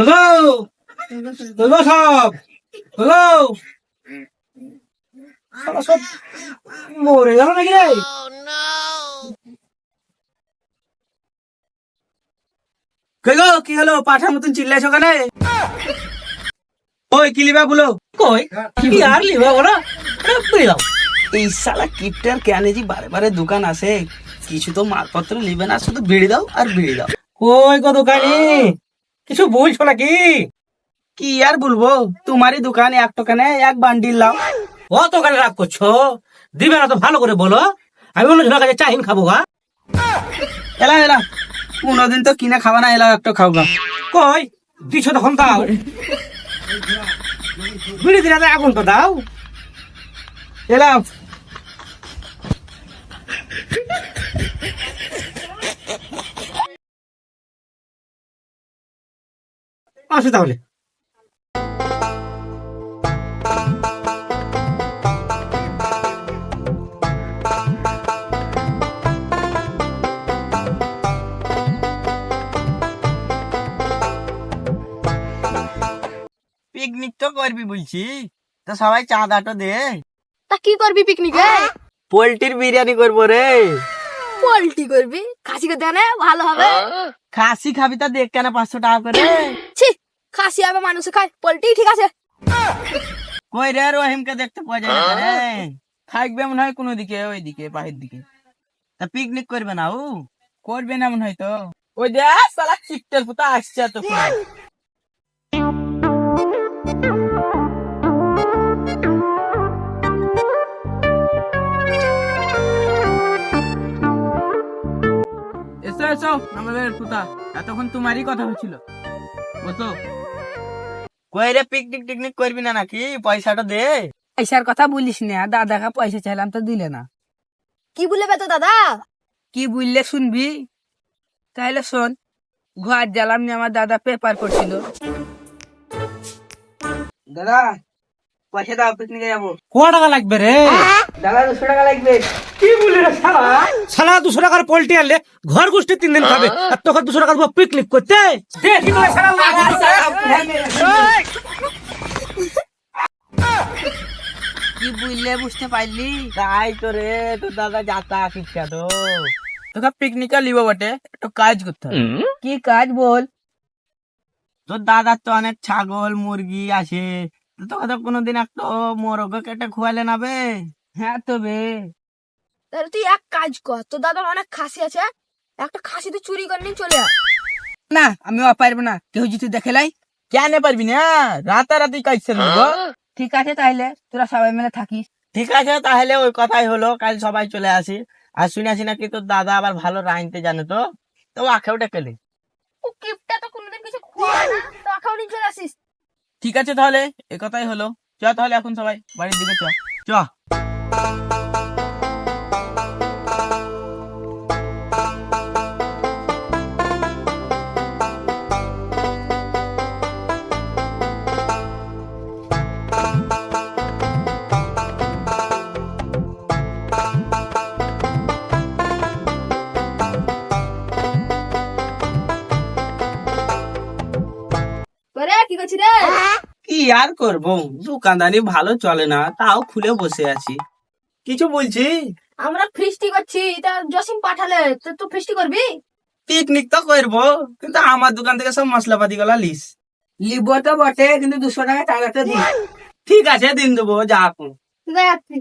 হলো হলো সব হলো শালা সব মরে গেল নাকি রে? কই গো, কি হলো? পাঠার মতন চিল্লাইছো কেন? ওই কি লিবা বলো? কই কি আর লিবা বলো? দাও এই শালা কিপটার কেন জি বারে বারে দোকান আসে, কিছু তো মালপত্র লিবে না, শুধু বিড়ি দাও আর বিড়ি দাও। কই গো দোকানি, কিছু বলছো নাকি? কি আর বলবো, তোমারই দোকানে এক দোকানে এক বান্ডিল লাও। ও দোকানে রাগ করছো? দিবে না তো ভালো করে বলো, আমি অন্য জনের কাছে চাহিন খাবো গা। এলা এলা, কোনোদিন তো কিনে খাবা না, এলা একটা খাও গা। কই দিছো তখন দাও, বিড়ি দিলে এখন তো দাও। এলা আসো তাহলে। পিকনিক তো করবি বলছি, তো সবাই চাঁদাটা দে। তা কি করবি পিকনিকে? পোল্ট্রির বিরিয়ানি করবো রে। পোল্ট্রি করবি? খাসি করতে না ভালো হবে। খাসি খাবি তা দেখ কেন 500 টাকা করে। ছি, খাসি হবে মানুষ খায়, পোল্ট্রি ঠিক আছে। কই রে রহিমকে দেখতে পাওয়া যায় না রে? থাকবে মনে হয় কোনো দিকে, ওই দিকে বাহির দিকে। তা পিকনিক করবে না? ও করবে না মনে হয় তো। ওই যে শালা চিকটার পুতা আসছে তো। এসো এসো আমাদের পুতা, এতক্ষণ তোমারই কথা হচ্ছিল, বসো। কই রে পিকনিক টিকনিক করবি না নাকি? পয়সাটা দে। পয়সার কথা বলিস না, দাদাকে পয়সা চাইলাম তো দিলে না। কি বলবে তো দাদা? কি বললে শুনবি? তাহলে শোন, ঘর জ্বালাম নিয়ে আমার দাদা পেপার করছিল। দাদা পয়সা দাও, পিকনিকে যাবো। কত টাকা লাগবে রে? দাদা 200 টাকা লাগবে। কি বলি রে শালা? শালা 200 টাকার পোল্ট্রি আনলে ঘর গোষ্ঠী 3 দিন খাবে, আর তোকে 200 টাকা দেবো পিকনিক করতে? দেখি তো শালা কি বললে বুঝতে পারলি? তাই তো রে, তোর দাদা যাতা শিক্ষা তো। তোকে পিকনিকে লিব বটে, একটু কাজ করতে হবে। কি কাজ বল? তোর দাদার তো অনেক ছাগল মুরগি আছে, তো তোকে তো কোনোদিন একটা মোরগ কেটে খুয়ালে নাবে। হ্যাঁ তবে তাহলে তুই এক কাজ কর, তোর দাদার অনেক খাসি আছে, একটা খাসি তুই চুরি করে নিয়ে চলে আয়। না, আমি পারবো না, কেউ যদি দেখে লাই। কেন পারবি না? রাতারাতি কাজ ছেড়ে দেবো। ঠিক আছে তাইলে তোরা সবাই মিলে থাকিস। ঠিক আছে তাহলে ওই কথাই হলো, কাল সবাই চলে আসি। আর শুনেছি নাকি তোর দাদা আবার ভালো রাঁধতে জানে, তো তো আখেও ডেকেলি। ও কিপটা তো কোনোদিন কিছু খোয়ায় না, তো আখাও নিয়ে চলে আসিস। ঠিক আছে তাহলে এই কথাই হলো, চ তাহলে এখন সবাই বাড়ির দিকে চ। চ করে কি করছিস রে? কি আর করবো, দোকানদারি ভালো চলে না, তাও খুলে বসে আছি। কিছু বলছি? আমরা ফিস্টি করছি, তা জসিম পাঠালে তো তুই ফিস্টি করবি? পিকনিক তো করবো, কিন্তু আমার দোকান থেকে সব মশলাপাতি গুলা লিস। লিব তো বটে, কিন্তু 200 টাকা টাকাটা দিই। ঠিক আছে দিন দেবো, যা এখন। ঠিক আছে।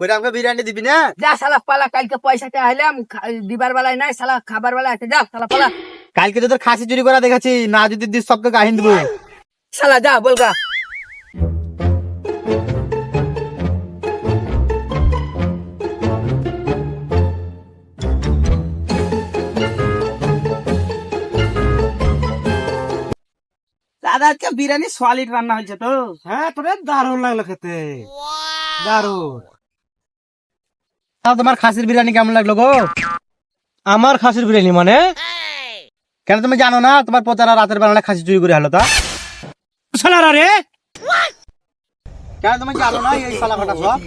ওইটা আমাকে বিরিয়ানি দিবি না? যা শালা পালা, কালকে পয়সাটা আইলাম দিবার বেলায় নাই, শালা খাবার বেলায় আছে, যা শালা পালা। কালকে তো তোর খাসি চুরি করা দেখাচ্ছি, না যদি দিস সবকে গাহিন দেবো। শালা যা বলগা। দাদা আজকে বিরিয়ানি সলিড রান্না হয়েছে তো। হ্যাঁ তোরে দারুণ লাগলো খেতে, দারুণ। তাও তোমার খাসির বিরিয়ানি কেমন লাগলো গো? আমার খাসির বিরিয়ানি মানে কেন তুমি জানো না? তোমার পোতারা রাতের বেলা খাসি চুরি করে হলো তা শালারা রে। কেন তুমি জানো না এই শালা ফাটা সব?